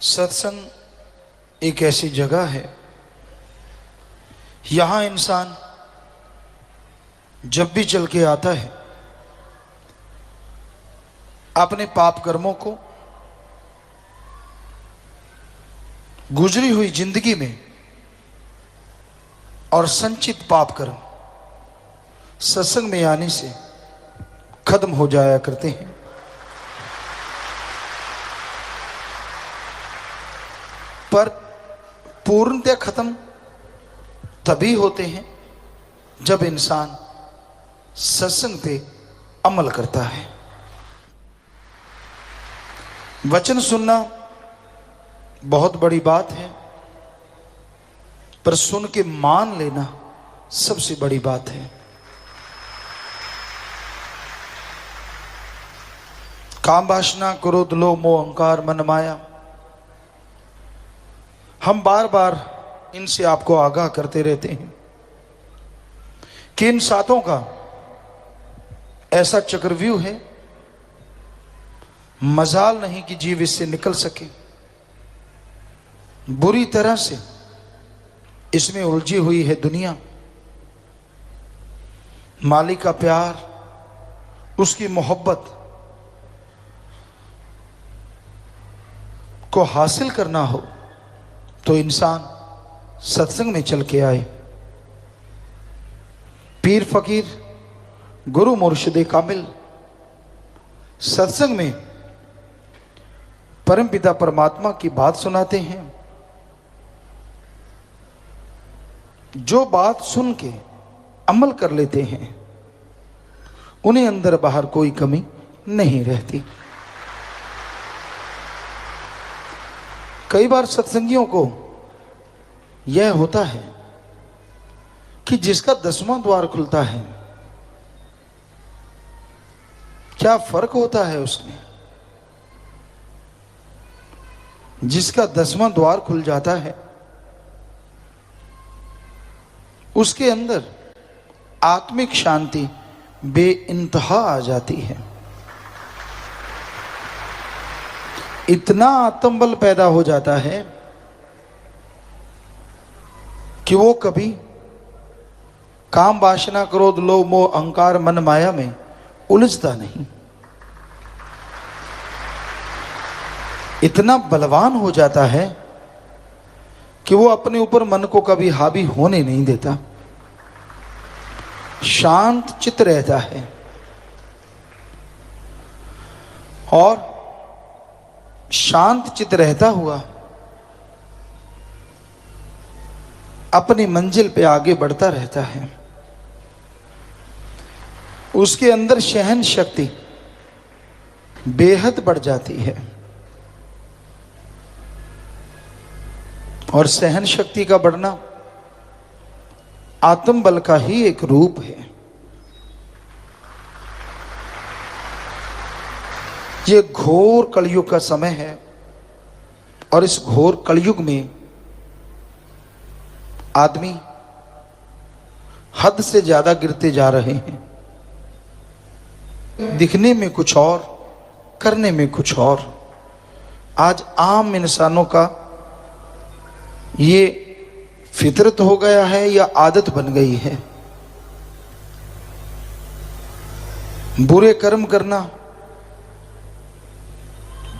सत्संग एक ऐसी जगह है, यहां इंसान जब भी चल के आता है अपने पाप कर्मों को, गुजरी हुई जिंदगी में और संचित पाप कर्म सत्संग में आने से खत्म हो जाया करते हैं। पर पूर्णतः खत्म तभी होते हैं जब इंसान सत्संग पे अमल करता है। वचन सुनना बहुत बड़ी बात है, पर सुन के मान लेना सबसे बड़ी बात है। काम वासना क्रोध लोभ मोह अहंकार मन माया, हम बार बार इनसे आपको आगाह करते रहते हैं कि इन सातों का ऐसा चक्रव्यूह है, मजाल नहीं कि जीव इससे निकल सके। बुरी तरह से इसमें उलझी हुई है दुनिया। मालिक का प्यार, उसकी मोहब्बत को हासिल करना हो तो इंसान सत्संग में चल के आए। पीर फकीर गुरु मुर्शिद कामिल सत्संग में परमपिता परमात्मा की बात सुनाते हैं। जो बात सुन के अमल कर लेते हैं उन्हें अंदर बाहर कोई कमी नहीं रहती। कई बार सत्संगियों को यह होता है कि जिसका 10वां द्वार खुलता है, क्या फर्क होता है उसमें? जिसका 10वां द्वार खुल जाता है उसके अंदर आत्मिक शांति बेइंतहा आ जाती है। इतना आत्मबल पैदा हो जाता है कि वो कभी काम वासना क्रोध लोभ मोह अहंकार मन माया में उलझता नहीं। इतना बलवान हो जाता है कि वो अपने ऊपर मन को कभी हावी होने नहीं देता, शांत चित्त रहता है और शांत चित्त रहता हुआ अपनी मंजिल पे आगे बढ़ता रहता है। उसके अंदर सहन शक्ति बेहद बढ़ जाती है और सहन शक्ति का बढ़ना आत्मबल का ही एक रूप है। ये घोर कलयुग का समय है और इस घोर कलयुग में आदमी हद से ज्यादा गिरते जा रहे हैं। दिखने में कुछ और, करने में कुछ और। आज आम इंसानों का ये फितरत हो गया है या आदत बन गई है। बुरे कर्म करना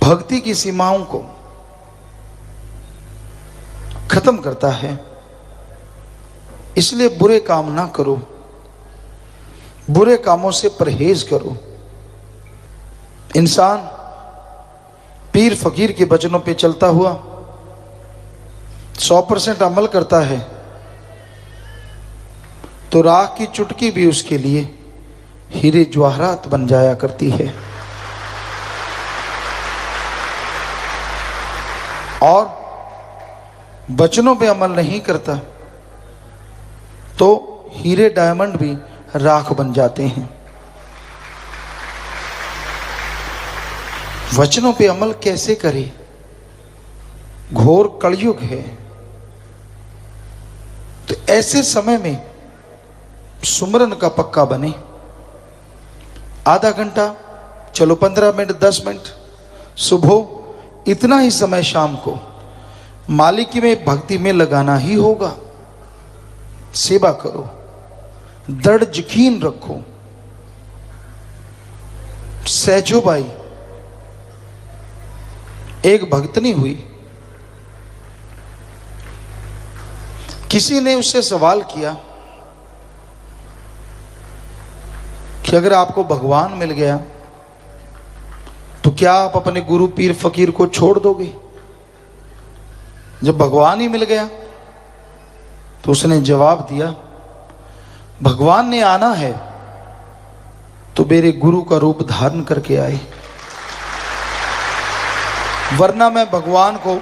भक्ति की सीमाओं को खत्म करता है। इसलिए बुरे काम ना करो, बुरे कामों से परहेज करो। इंसान पीर फकीर के वचनों पे चलता हुआ 100% अमल करता है तो राख की चुटकी भी उसके लिए हीरे जवाहरात बन जाया करती है। और वचनों पे अमल नहीं करता तो हीरे डायमंड भी राख बन जाते हैं। वचनों पे अमल कैसे करे? घोर कलयुग है, तो ऐसे समय में सुमरन का पक्का बने। आधा घंटा, चलो 15 मिनट, 10 मिनट, सुबह इतना ही समय शाम को मालिक की में भक्ति में लगाना ही होगा। सेवा करो, दृढ़ यकीन रखो। सहजोबाई एक भक्तनी हुई। किसी ने उससे सवाल किया कि अगर आपको भगवान मिल गया तो क्या आप अपने गुरु पीर फकीर को छोड़ दोगे? जब भगवान ही मिल गया तो उसने जवाब दिया, भगवान ने आना है तो मेरे गुरु का रूप धारण करके आए, वरना मैं भगवान को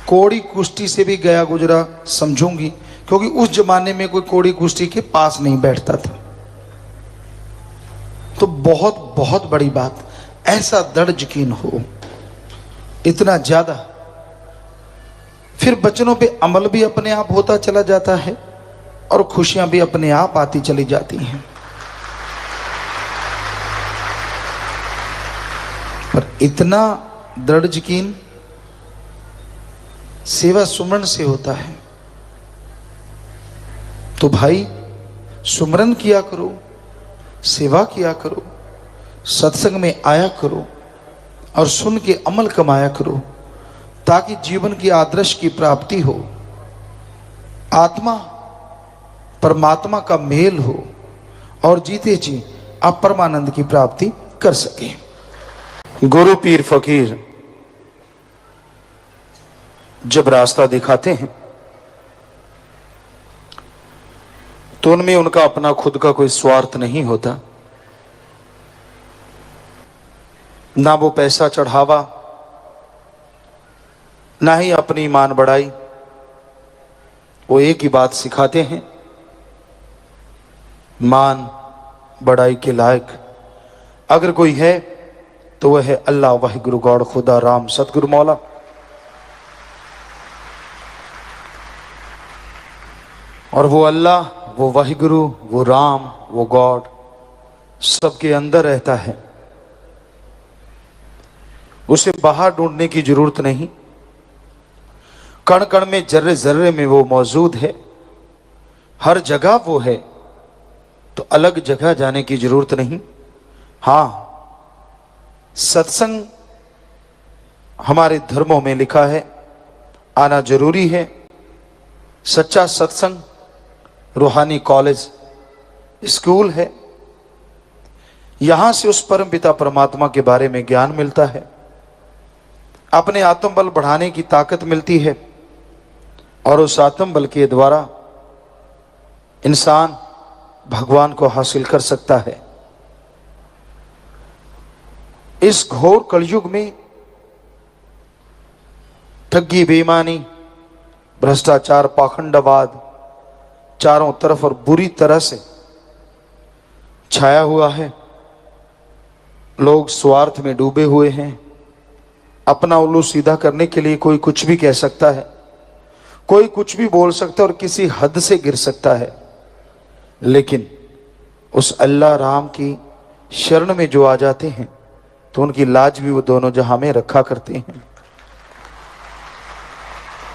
कोड़ी कुश्ती से भी गया गुजरा समझूंगी, क्योंकि उस जमाने में कोई कोड़ी कुश्ती के पास नहीं बैठता था। तो बहुत बहुत बड़ी बात, ऐसा दृढ़ यकीन हो, इतना ज्यादा, फिर वचनों पे अमल भी अपने आप होता चला जाता है और खुशियां भी अपने आप आती चली जाती हैं। पर इतना दृढ़ यकीन सेवा सुमरन से होता है। तो भाई सुमरन किया करो, सेवा किया करो, सत्संग में आया करो और सुन के अमल कमाया करो, ताकि जीवन की आदर्श की प्राप्ति हो, आत्मा परमात्मा का मेल हो और जीते जी आप परमानंद की प्राप्ति कर सके। गुरु पीर फकीर जब रास्ता दिखाते हैं तो उनमें उनका अपना खुद का कोई स्वार्थ नहीं होता, ना वो पैसा चढ़ावा, ना ही अपनी ईमान बढ़ाई। वो एक ही बात सिखाते हैं, मान बढ़ाई के लायक अगर कोई है तो वह है अल्लाह वाहिगुरु गॉड खुदा राम सतगुरु मौला। और वो अल्लाह, वो वाहिगुरु, वो राम, वो गॉड सबके अंदर रहता है, उसे बाहर ढूंढने की जरूरत नहीं। कण कण में, जर्रे जर्रे में वो मौजूद है, हर जगह वो है, तो अलग जगह जाने की जरूरत नहीं। हां, सत्संग हमारे धर्मों में लिखा है आना जरूरी है। सच्चा सत्संग रूहानी कॉलेज स्कूल है, यहां से उस परम पिता परमात्मा के बारे में ज्ञान मिलता है, अपने आत्मबल बढ़ाने की ताकत मिलती है और उस आत्मबल के द्वारा इंसान भगवान को हासिल कर सकता है। इस घोर कलयुग में ठगी, बेईमानी, भ्रष्टाचार, पाखंडवाद चारों तरफ और बुरी तरह से छाया हुआ है। लोग स्वार्थ में डूबे हुए हैं। अपना उल्लू सीधा करने के लिए कोई कुछ भी कह सकता है, कोई कुछ भी बोल सकता है और किसी हद से गिर सकता है। लेकिन उस अल्लाह राम की शरण में जो आ जाते हैं तो उनकी लाज भी वो दोनों जहां में रखा करते हैं।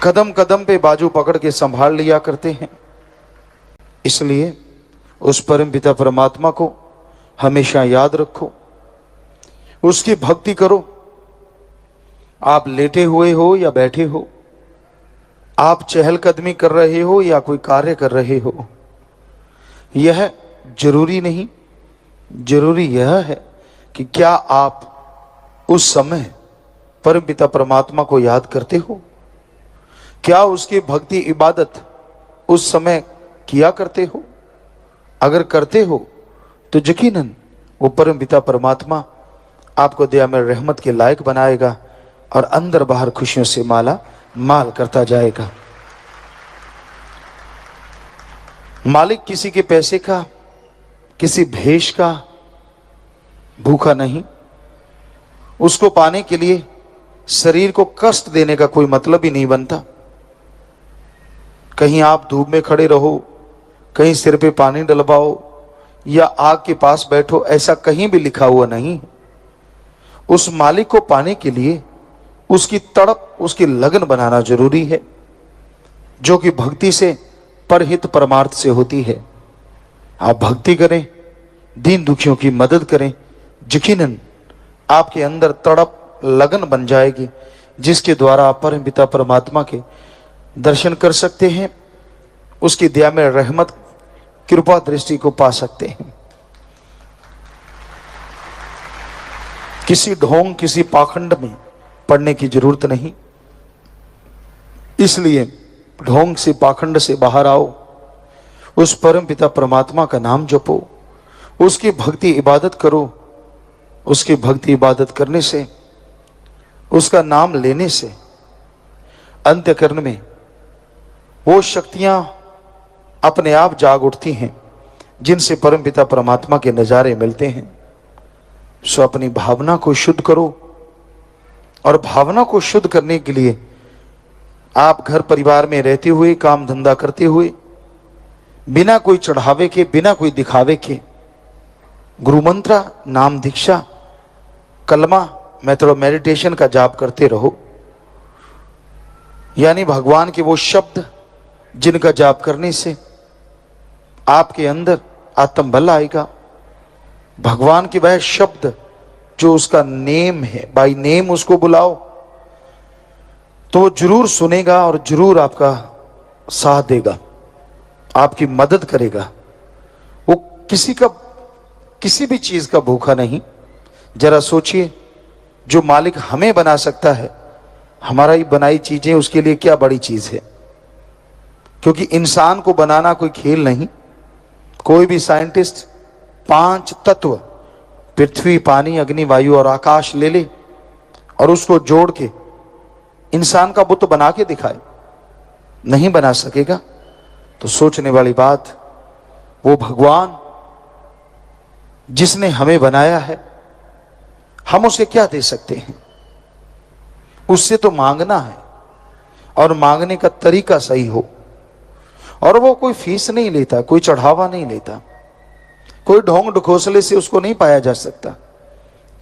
कदम कदम पे बाजू पकड़ के संभाल लिया करते हैं। इसलिए उस परम पिता परमात्मा को हमेशा याद रखो, उसकी भक्ति करो। आप लेटे हुए हो या बैठे हो, आप चहलकदमी कर रहे हो या कोई कार्य कर रहे हो, यह जरूरी नहीं। जरूरी यह है कि क्या आप उस समय परम पिता परमात्मा को याद करते हो, क्या उसकी भक्ति इबादत उस समय किया करते हो। अगर करते हो तो यकीनन वो परम पिता परमात्मा आपको दया में रहमत के लायक बनाएगा और अंदर बाहर खुशियों से माला माल करता जाएगा। मालिक किसी के पैसे का, किसी भेष का भूखा नहीं। उसको पाने के लिए शरीर को कष्ट देने का कोई मतलब ही नहीं बनता। कहीं आप धूप में खड़े रहो, कहीं सिर पे पानी डलवाओ या आग के पास बैठो, ऐसा कहीं भी लिखा हुआ नहीं। उस मालिक को पाने के लिए उसकी तड़प, उसकी लगन बनाना जरूरी है, जो कि भक्ति से परहित परमार्थ से होती है। आप भक्ति करें, दीन दुखियों की मदद करें, यकीनन आपके अंदर तड़प लगन बन जाएगी, जिसके द्वारा आप परम पिता परमात्मा के दर्शन कर सकते हैं, उसकी दया में रहमत कृपा दृष्टि को पा सकते हैं। किसी ढोंग, किसी पाखंड में पड़ने की जरूरत नहीं। इसलिए ढोंग से, पाखंड से बाहर आओ, उस परम पिता परमात्मा का नाम जपो, उसकी भक्ति इबादत करो। उसकी भक्ति इबादत करने से, उसका नाम लेने से अंतःकरण में वो शक्तियां अपने आप जाग उठती हैं जिनसे परम पिता परमात्मा के नजारे मिलते हैं। सो अपनी भावना को शुद्ध करो, और भावना को शुद्ध करने के लिए आप घर परिवार में रहते हुए, काम धंधा करते हुए, बिना कोई चढ़ावे के, बिना कोई दिखावे के गुरु मंत्र, नाम दीक्षा, कलमा, मेथड मेडिटेशन का जाप करते रहो। यानी भगवान के वो शब्द जिनका जाप करने से आपके अंदर आत्म बल आएगा। भगवान के वह शब्द जो उसका नेम है, बाई नेम उसको बुलाओ तो वो जरूर सुनेगा और जरूर आपका साथ देगा, आपकी मदद करेगा। वो किसी भी चीज का भूखा नहीं। जरा सोचिए, जो मालिक हमें बना सकता है, हमारा ही बनाई चीजें उसके लिए क्या बड़ी चीज है। क्योंकि इंसान को बनाना कोई खेल नहीं। कोई भी साइंटिस्ट 5 तत्व, पृथ्वी, पानी, अग्नि, वायु और आकाश ले ले और उसको जोड़ के इंसान का बुत बना के दिखाए, नहीं बना सकेगा। तो सोचने वाली बात, वो भगवान जिसने हमें बनाया है, हम उसे क्या दे सकते हैं? उससे तो मांगना है, और मांगने का तरीका सही हो। और वो कोई फीस नहीं लेता, कोई चढ़ावा नहीं लेता, कोई ढोंग ढकोसले से उसको नहीं पाया जा सकता।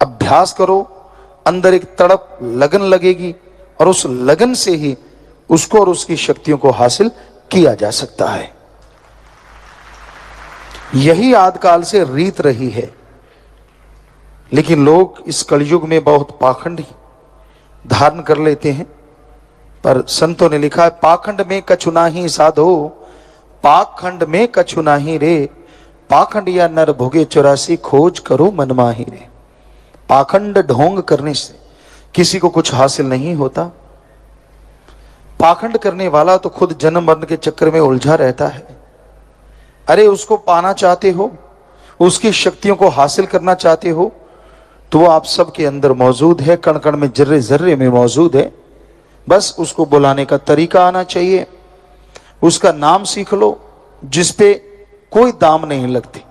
अभ्यास करो, अंदर एक तड़प, लगन लगेगी, और उस लगन से ही उसको और उसकी शक्तियों को हासिल किया जा सकता है। यही आदिकाल से रीत रही है। लेकिन लोग इस कलयुग में बहुत पाखंड धारण कर लेते हैं। पर संतों ने लिखा है, पाखंड में कछु नाही साधो, पाखंड में कछु नाही रे, पाखंड या नर भोगे 84 खोज करो मन माही रे। पाखंड ढोंग करने से किसी को कुछ हासिल नहीं होता। पाखंड करने वाला तो खुद जन्म मरण के चक्कर में उलझा रहता है। अरे उसको पाना चाहते हो, उसकी शक्तियों को हासिल करना चाहते हो, तो वो आप सबके अंदर मौजूद है, कण कण में, जर्रे जर्रे में मौजूद है। बस उसको बुलाने का तरीका आना चाहिए। उसका नाम सीख लो, जिसपे कोई दाम नहीं लगती।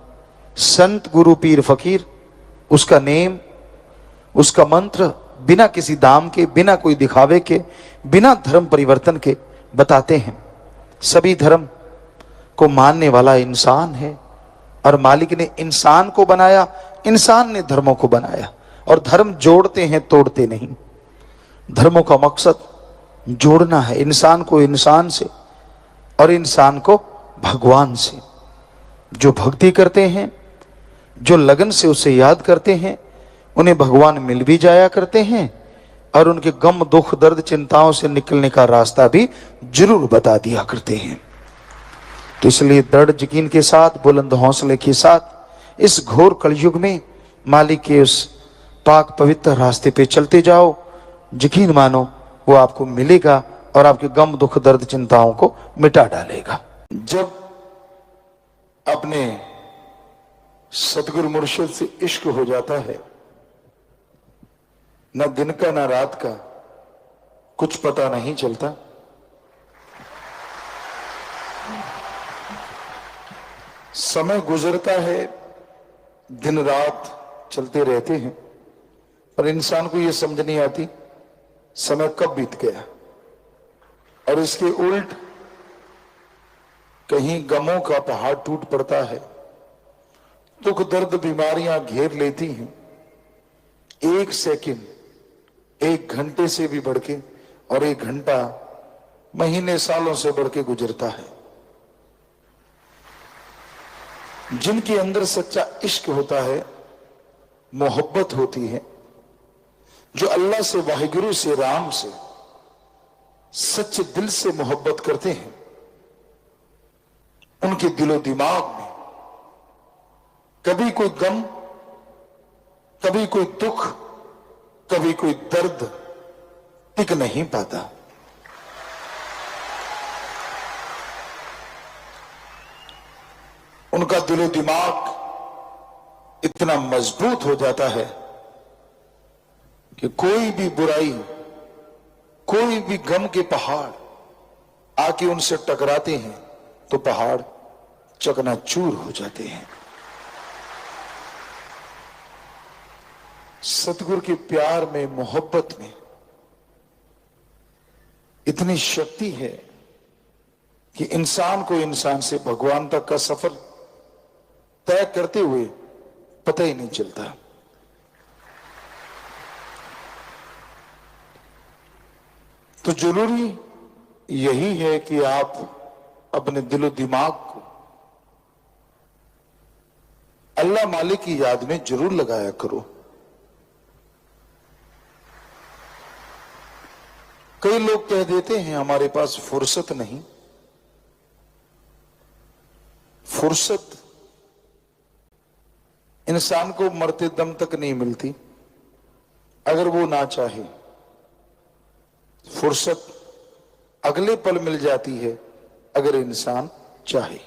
संत, गुरु, पीर, फकीर, उसका नेम, उसका मंत्र बिना किसी दाम के, बिना कोई दिखावे के, बिना धर्म परिवर्तन के बताते हैं। सभी धर्म को मानने वाला इंसान है, और मालिक ने इंसान को बनाया, इंसान ने धर्मों को बनाया। और धर्म जोड़ते हैं, तोड़ते नहीं। धर्मों का मकसद जोड़ना है, इंसान को इंसान से और इंसान को भगवान से। जो भक्ति करते हैं, जो लगन से उसे याद करते हैं, उन्हें भगवान मिल भी जाया करते हैं, और उनके गम, दुख, दर्द, चिंताओं से निकलने का रास्ता भी जरूर बता दिया करते हैं। तो इसलिए दृढ़ यकीन के साथ, बुलंद हौसले के साथ इस घोर कलयुग में मालिक के उस पाक पवित्र रास्ते पे चलते जाओ। यकीन मानो वो आपको मिलेगा और आपके गम, दुख, दर्द, चिंताओं को मिटा डालेगा। जब अपने सतगुरु मुर्शिद से इश्क हो जाता है, न दिन का न रात का कुछ पता नहीं चलता। समय गुजरता है, दिन रात चलते रहते हैं, पर इंसान को यह समझ नहीं आती समय कब बीत गया। और इसके उल्ट कहीं गमों का पहाड़ टूट पड़ता है, दुख, दर्द, बीमारियां घेर लेती हैं, एक सेकंड 1 घंटे से भी बढ़ के, और 1 घंटा महीने सालों से बढ़ के गुजरता है। जिनके अंदर सच्चा इश्क होता है, मोहब्बत होती है, जो अल्लाह से, वाहिगुरु से, राम से सच्चे दिल से मोहब्बत करते हैं, उनके दिलो दिमाग में कभी कोई गम, कभी कोई दुख, कभी कोई दर्द टिक नहीं पाता। उनका दिलो दिमाग इतना मजबूत हो जाता है कि कोई भी बुराई, कोई भी गम के पहाड़ आके उनसे टकराते हैं तो पहाड़ चकनाचूर हो जाते हैं। सतगुरु के प्यार में, मोहब्बत में इतनी शक्ति है कि इंसान को इंसान से भगवान तक का सफर तय करते हुए पता ही नहीं चलता। तो जरूरी यही है कि आप अपने दिलो दिमाग को अल्लाह मालिक की याद में जरूर लगाया करो। कई लोग कह देते हैं हमारे पास फुर्सत नहीं। फुर्सत इंसान को मरते दम तक नहीं मिलती अगर वो ना चाहे। फुर्सत अगले पल मिल जाती है अगर इंसान चाहे।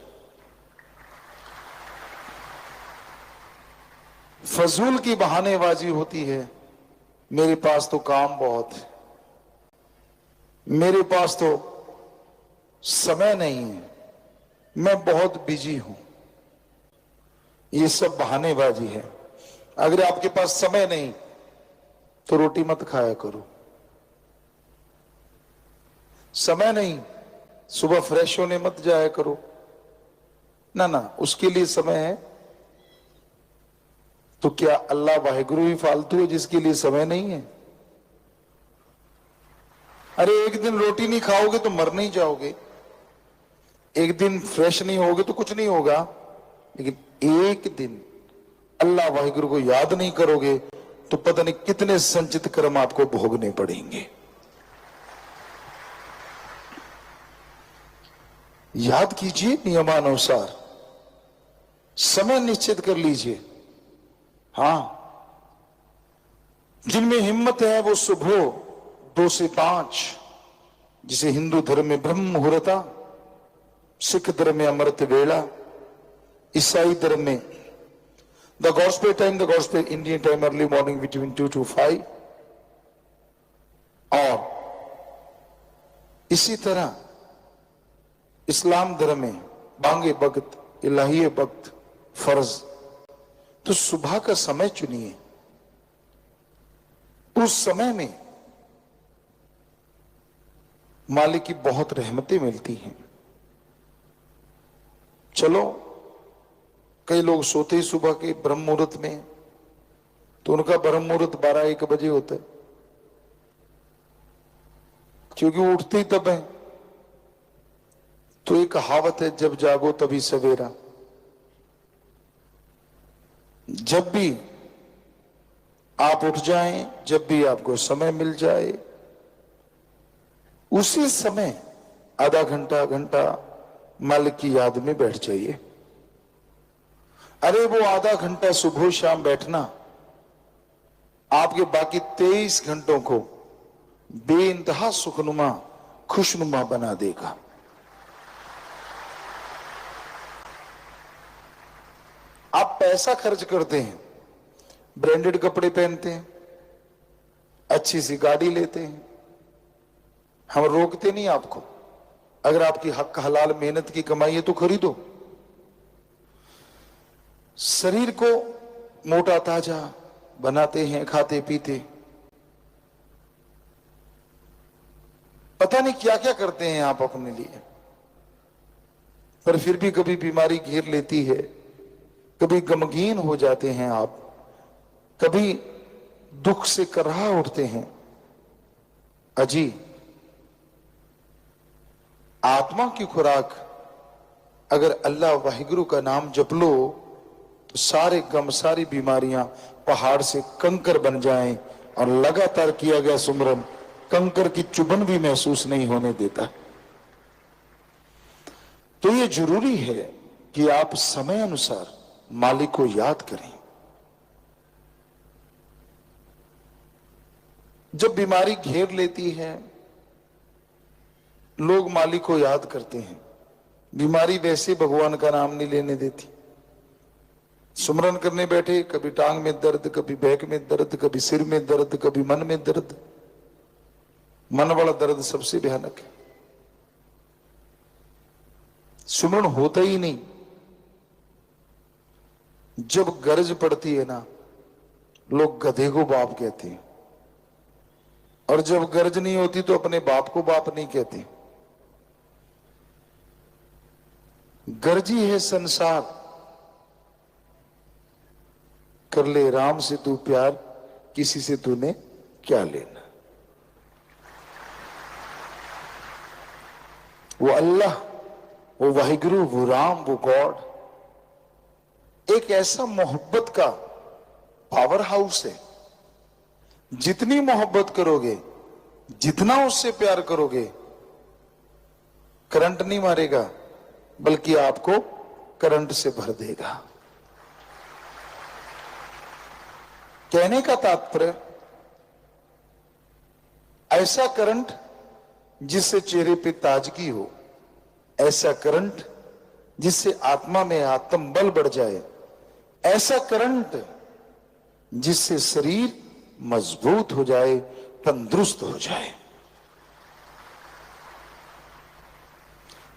फजूल की बहानेबाजी होती है, मेरे पास तो काम बहुत है, मेरे पास तो समय नहीं है, मैं बहुत बिजी हूं। ये सब बहानेबाजी है। अगर आपके पास समय नहीं तो रोटी मत खाया करो। समय नहीं, सुबह फ्रेश होने मत जाया करो। ना ना, उसके लिए समय है। तो क्या अल्लाह वाहिगुरु ही फालतू है जिसके लिए समय नहीं है? अरे एक दिन रोटी नहीं खाओगे तो मर नहीं जाओगे, एक दिन फ्रेश नहीं होगे तो कुछ नहीं होगा, लेकिन एक दिन अल्लाह वाहिगुरु को याद नहीं करोगे तो पता नहीं कितने संचित कर्म आपको भोगने पड़ेंगे। याद कीजिए, नियमानुसार समय निश्चित कर लीजिए। हां, जिनमें हिम्मत है वो सुबह 2 से 5, जिसे हिंदू धर्म में ब्रह्म मुहूर्ता, सिख धर्म में अमृत वेला, ईसाई धर्म में the gospel time, the gospel Indian time early morning between 2 to 5, और इसी तरह इस्लाम धर्म में बांगे वक्त, इलाही वक्त, फर्ज। तो सुबह का समय चुनिए। उस समय में मालिक की बहुत रहमतें मिलती हैं। चलो, कई लोग सोते ही सुबह के ब्रह्म मुहूर्त में, तो उनका ब्रह्म मुहूर्त 12-1 बजे होता है, क्योंकि वो उठते ही तब है। तो एक कहावत है, जब जागो तभी सवेरा। जब भी आप उठ जाएं, जब भी आपको समय मिल जाए, उसी समय आधा घंटा, घंटा मालिक की याद में बैठ जाइए। अरे वो आधा घंटा सुबह शाम बैठना आपके बाकी 23 घंटों को बेइंतहा सुखनुमा, खुशनुमा बना देगा। आप पैसा खर्च करते हैं, ब्रांडेड कपड़े पहनते हैं, अच्छी सी गाड़ी लेते हैं, हम रोकते नहीं आपको। अगर आपकी हक हलाल मेहनत की कमाई है तो खरीदो। शरीर को मोटा ताजा बनाते हैं, खाते पीते, पता नहीं क्या क्या करते हैं आप अपने लिए, पर फिर भी कभी बीमारी घेर लेती है, कभी गमगीन हो जाते हैं आप, कभी दुख से कर्रा उठते हैं। अजी, आत्मा की खुराक अगर अल्लाह वाहिगुरु का नाम जप लो तो सारे गम, सारी बीमारियां पहाड़ से कंकर बन जाएं और लगातार किया गया सुमरन कंकर की चुभन भी महसूस नहीं होने देता। तो ये जरूरी है कि आप समय अनुसार मालिक को याद करें। जब बीमारी घेर लेती है, लोग मालिक को याद करते हैं। बीमारी वैसे भगवान का नाम नहीं लेने देती। सुमरन करने बैठे, कभी टांग में दर्द, कभी बैक में दर्द, कभी सिर में दर्द, कभी मन में दर्द। मन वाला दर्द सबसे भयानक है। सुमरन होता ही नहीं। जब गरज पड़ती है ना, लोग गधे को बाप कहते हैं, और जब गरज नहीं होती तो अपने बाप को बाप नहीं कहते। गरजी है संसार, कर ले राम से तू प्यार, किसी से तूने क्या लेना। वो अल्लाह, वो वाहिगुरु, वो राम, वो गॉड एक ऐसा मोहब्बत का पावर हाउस है। जितनी मोहब्बत करोगे, जितना उससे प्यार करोगे, करंट नहीं मारेगा बल्कि आपको करंट से भर देगा। कहने का तात्पर्य, ऐसा करंट जिससे चेहरे पे ताजगी हो, ऐसा करंट जिससे आत्मा में आत्म बल बढ़ जाए, ऐसा करंट जिससे शरीर मजबूत हो जाए, तंदुरुस्त हो जाए।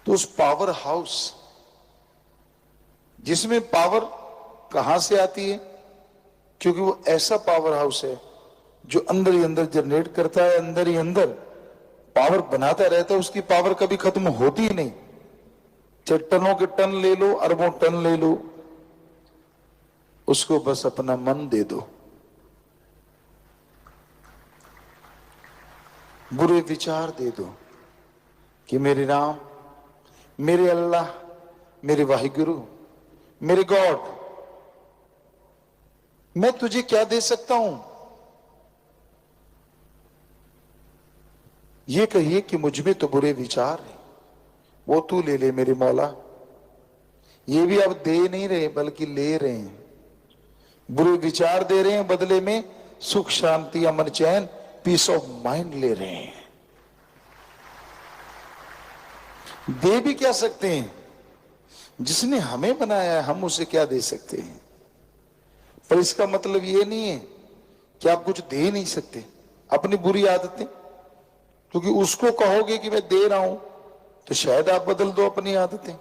तो उस पावर हाउस, जिसमें पावर कहां से आती है? क्योंकि वो ऐसा पावर हाउस है जो अंदर ही अंदर जनरेट करता है, अंदर ही अंदर पावर बनाता रहता है। उसकी पावर कभी खत्म होती ही नहीं। चाहे टनों के टन ले लो, अरबों टन ले लो, उसको बस अपना मन दे दो। बुरे विचार दे दो कि मेरे राम, मेरे अल्लाह, मेरे वाहिगुरु, मेरे गॉड, मैं तुझे क्या दे सकता हूं? ये कहिए कि मुझ में तो बुरे विचार हैं, वो तू ले ले मेरे मौला। ये भी अब दे नहीं रहे बल्कि ले रहे हैं। बुरे विचार दे रहे हैं, बदले में सुख, शांति, अमन, चैन, पीस ऑफ माइंड ले रहे हैं। दे भी क्या सकते हैं? जिसने हमें बनाया है, हम उसे क्या दे सकते हैं? पर इसका मतलब ये नहीं है कि आप कुछ दे नहीं सकते। अपनी बुरी आदतें, क्योंकि उसको कहोगे कि मैं दे रहा हूं तो शायद आप बदल दो अपनी आदतें।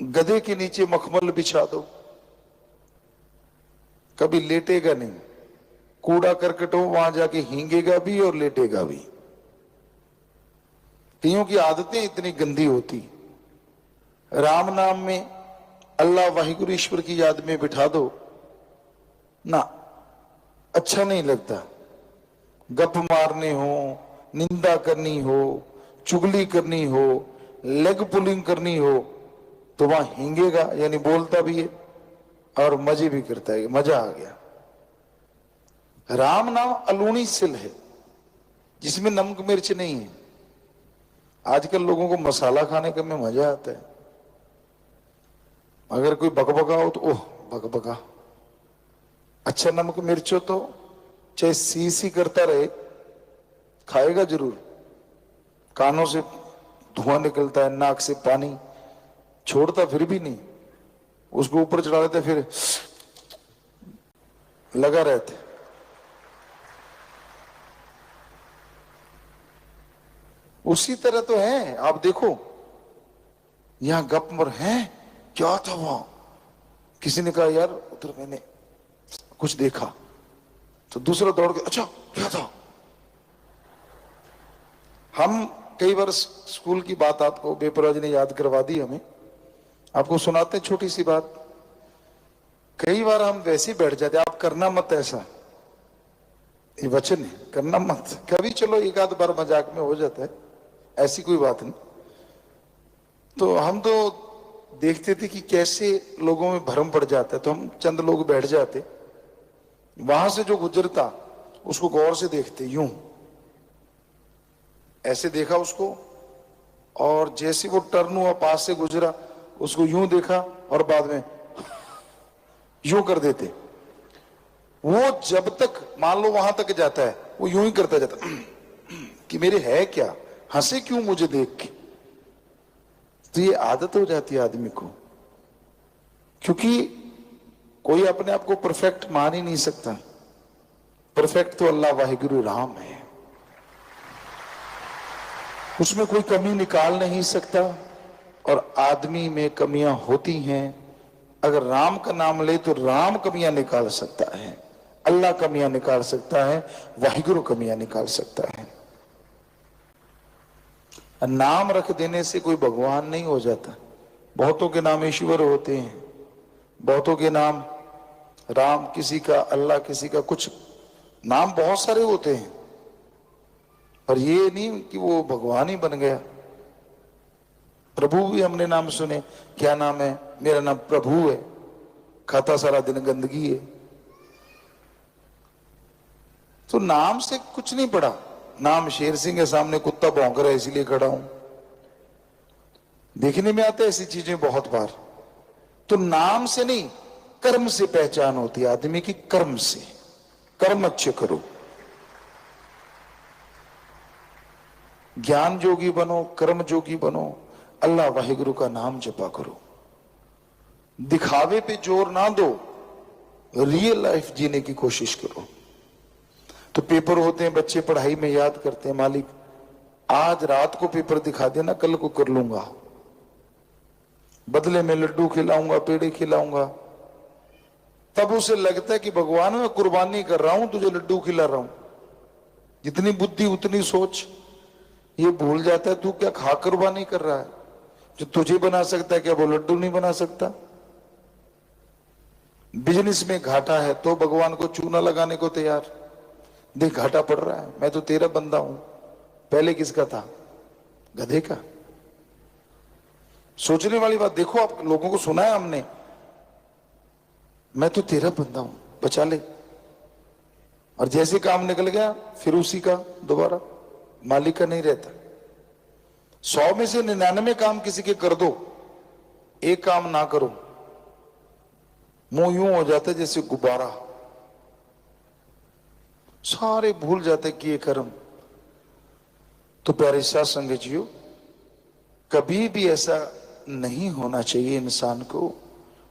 गधे के नीचे मखमल बिछा दो, कभी लेटेगा नहीं। कूड़ा करकट हो, वहां जाके हींगेगा भी और लेटेगा भी। कईयों की आदतें इतनी गंदी होती। राम नाम में अल्लाह वाहिगुरु ईश्वर की याद में बिठा दो ना, अच्छा नहीं लगता। गप मारने हो, निंदा करनी हो, चुगली करनी हो, लेग पुलिंग करनी हो, तो वहां हींगेगा, यानी बोलता भी है और मजे भी करता है। मजा आ गया। राम नाम अलूणी सिल है जिसमें नमक मिर्च नहीं है। आजकल लोगों को मसाला खाने का में मजा आता है। अगर कोई बकबका हो तो ओह बकबका, अच्छा नमक मिर्च हो तो चाहे सी सी करता रहे, खाएगा जरूर। कानों से धुआं निकलता है, नाक से पानी छोड़ता फिर भी नहीं, उसको ऊपर चढ़ा लेते, फिर लगा रहते। उसी तरह तो है। आप देखो यहां गप मर है, क्या था वहां? किसी ने कहा यार उधर मैंने कुछ देखा, तो दूसरा दौड़ के अच्छा क्या था? हम कई बार स्कूल की बात आपको बेपरवाह ने याद करवा दी हमें, आपको सुनाते हैं छोटी सी बात। कई बार हम वैसे ही बैठ जाते, आप करना मत ऐसा, ये वचन है, करना मत। कभी चलो एक आध बार मजाक में हो जाता है, ऐसी कोई बात नहीं। तो हम तो देखते थे कि कैसे लोगों में भ्रम पड़ जाता है, तो हम चंद लोग बैठ जाते, वहां से जो गुजरता उसको गौर से देखते, यूं ऐसे देखा उसको, और जैसे वो टर्न हुआ पास से गुजरा उसको यूं देखा, और बाद में यूं कर देते। वो जब तक मान लो वहां तक जाता है, वो यूं ही करता जाता कि मेरे है क्या, हंसे क्यों मुझे देख के। तो ये आदत हो जाती है आदमी को, क्योंकि कोई अपने आप को परफेक्ट मान ही नहीं सकता। परफेक्ट तो अल्लाह वाहिगुरु राम है, उसमें कोई कमी निकाल नहीं सकता। और आदमी में कमियां होती हैं, अगर राम का नाम ले तो राम कमियां निकाल सकता है, अल्लाह कमियां निकाल सकता है, वाहिगुरु कमियां निकाल सकता है। नाम रख देने से कोई भगवान नहीं हो जाता। बहुतों के नाम ईश्वर होते हैं, बहुतों के नाम राम, किसी का अल्लाह, किसी का कुछ, नाम बहुत सारे होते हैं, पर ये नहीं कि वो भगवान ही बन गया। प्रभु भी हमने नाम सुने, क्या नाम है, मेरा नाम प्रभु है, खाता सारा दिन गंदगी है। तो नाम से कुछ नहीं पड़ा। नाम शेर सिंह के सामने कुत्ता भौंक रहा है इसलिए खड़ा हूं, देखने में आता है ऐसी चीजें बहुत बार। तो नाम से नहीं, कर्म से पहचान होती है आदमी की, कर्म से। कर्म अच्छे करो, ज्ञान जोगी बनो, कर्म जोगी बनो, अल्लाह वाहिगुरु का नाम जपा करो। दिखावे पे जोर ना दो, रियल लाइफ जीने की कोशिश करो। तो पेपर होते हैं, बच्चे पढ़ाई में याद करते हैं, मालिक आज रात को पेपर दिखा देना, कल को कर लूंगा, बदले में लड्डू खिलाऊंगा, पेड़े खिलाऊंगा। तब उसे लगता है कि भगवान मैं कुर्बानी कर रहा हूं, तुझे लड्डू खिला रहा हूं। जितनी बुद्धि उतनी सोच। ये भूल जाता है तू क्या खा कुर्बानी कर रहा है, जो तुझे बना सकता है क्या वो लड्डू नहीं बना सकता। बिजनेस में घाटा है तो भगवान को चूना लगाने को तैयार, देख घाटा पड़ रहा है, मैं तो तेरा बंदा हूं। पहले किसका था, गधे का। सोचने वाली बात, देखो आप लोगों को सुना है हमने, मैं तो तेरा बंदा हूं, बचा ले। और जैसे काम निकल गया फिर उसी का दोबारा, मालिक का नहीं रहता। 100 में से 99 काम किसी के कर दो, एक काम ना करो, मुंह यूं हो जाता है जैसे गुब्बारा, सारे भूल जाते कि ये कर्म। तो प्यारे साथ संगतियों, कभी भी ऐसा नहीं होना चाहिए इंसान को।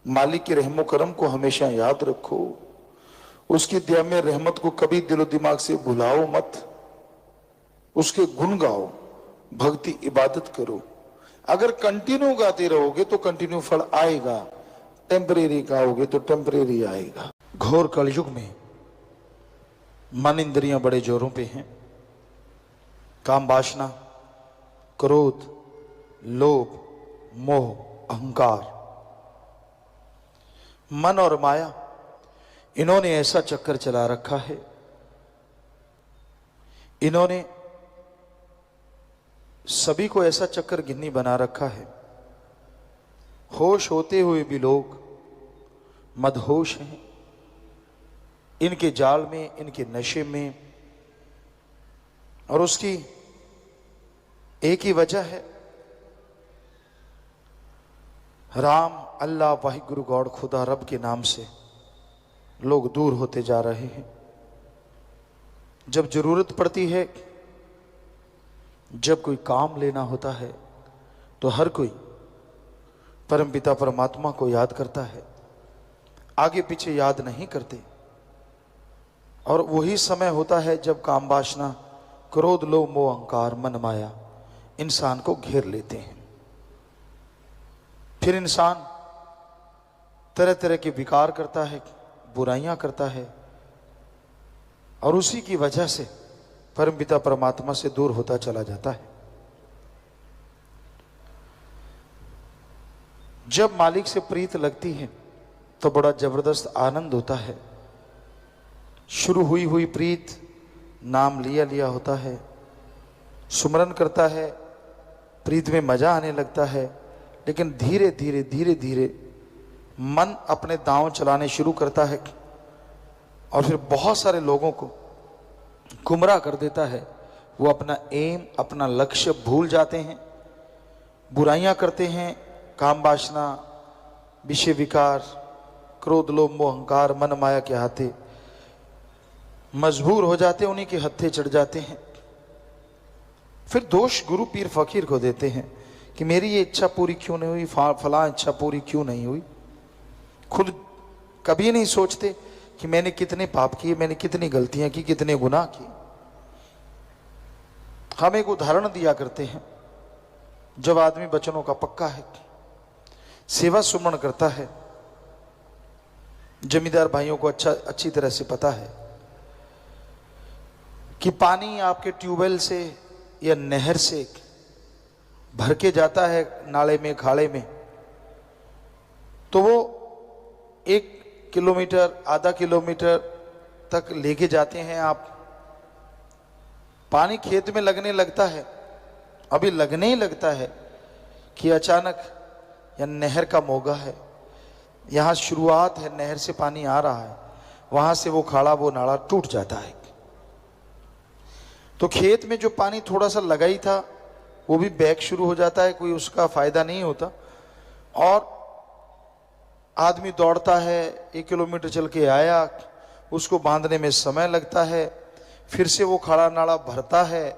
मालिक के रहमो करम को हमेशा याद रखो, उसकी दया में रहमत को कभी दिलो दिमाग से भुलाओ मत, उसके गुण गाओ, भक्ति इबादत करो। अगर कंटिन्यू गाते रहोगे तो कंटिन्यू फल आएगा, टेम्परेरी गाओगे तो टेम्परेरी आएगा। घोर कलयुग में मन इंद्रियां बड़े जोरों पे हैं। काम वासना, क्रोध, लोभ, मोह, अहंकार, मन और माया, इन्होंने ऐसा चक्कर चला रखा है। इन्होंने सभी को ऐसा चक्कर गिन्नी बना रखा है। होश होते हुए भी लोग मदहोश हैं इनके जाल में, इनके नशे में। और उसकी एक ही वजह है, राम, अल्लाह, वाहिगुरु, गॉड, खुदा, रब के नाम से लोग दूर होते जा रहे हैं। जब जरूरत पड़ती है, जब कोई काम लेना होता है, तो हर कोई परमपिता परमात्मा को याद करता है, आगे पीछे याद नहीं करते। और वही समय होता है जब काम वासना, क्रोध, लोभ, मोह, अहंकार, मन, माया इंसान को घेर लेते हैं। फिर इंसान तरह तरह के विकार करता है, बुराइयां करता है, और उसी की वजह से परमपिता परमात्मा से दूर होता चला जाता है। जब मालिक से प्रीत लगती है तो बड़ा जबरदस्त आनंद होता है। शुरू हुई हुई प्रीत, नाम लिया लिया होता है, सुमरन करता है, प्रीत में मजा आने लगता है। लेकिन धीरे धीरे धीरे धीरे मन अपने दांव चलाने शुरू करता है और फिर बहुत सारे लोगों को गुमराह कर देता है। वो अपना एम, अपना लक्ष्य भूल जाते हैं, बुराइयां करते हैं, काम वासना, विषय विकार, क्रोध, लोभ, मोह, अहंकार, मन माया के हाथे मजबूर हो जाते, उन्हीं के हत्थे चढ़ जाते हैं। फिर दोष गुरु पीर फकीर को देते हैं कि मेरी ये इच्छा पूरी क्यों नहीं हुई, फलां इच्छा पूरी क्यों नहीं हुई। खुद कभी नहीं सोचते कि मैंने कितने पाप किए, मैंने कितनी गलतियां की, कितने गुनाह किए। हम एक उदाहरण दिया करते हैं, जब आदमी वचनों का पक्का है, सेवा सुमरण करता है, जमींदार भाइयों को अच्छी तरह से पता है कि पानी आपके ट्यूबवेल से या नहर से भर के जाता है नाले में, खाड़े में, तो वो 1 किलोमीटर, आधा किलोमीटर तक लेके जाते हैं आप। पानी खेत में लगने लगता है, अभी लगने ही लगता है कि अचानक या नहर का मोगा है, यहाँ शुरुआत है, नहर से पानी आ रहा है, वहां से वो खाड़ा, वो नाला टूट जाता है। तो खेत में जो पानी थोड़ा सा लगा ही था वो भी बैक शुरू हो जाता है, कोई उसका फायदा नहीं होता। और आदमी दौड़ता है, 1 किलोमीटर चल के आया, उसको बांधने में समय लगता है, फिर से वो खाड़ा नाला भरता है,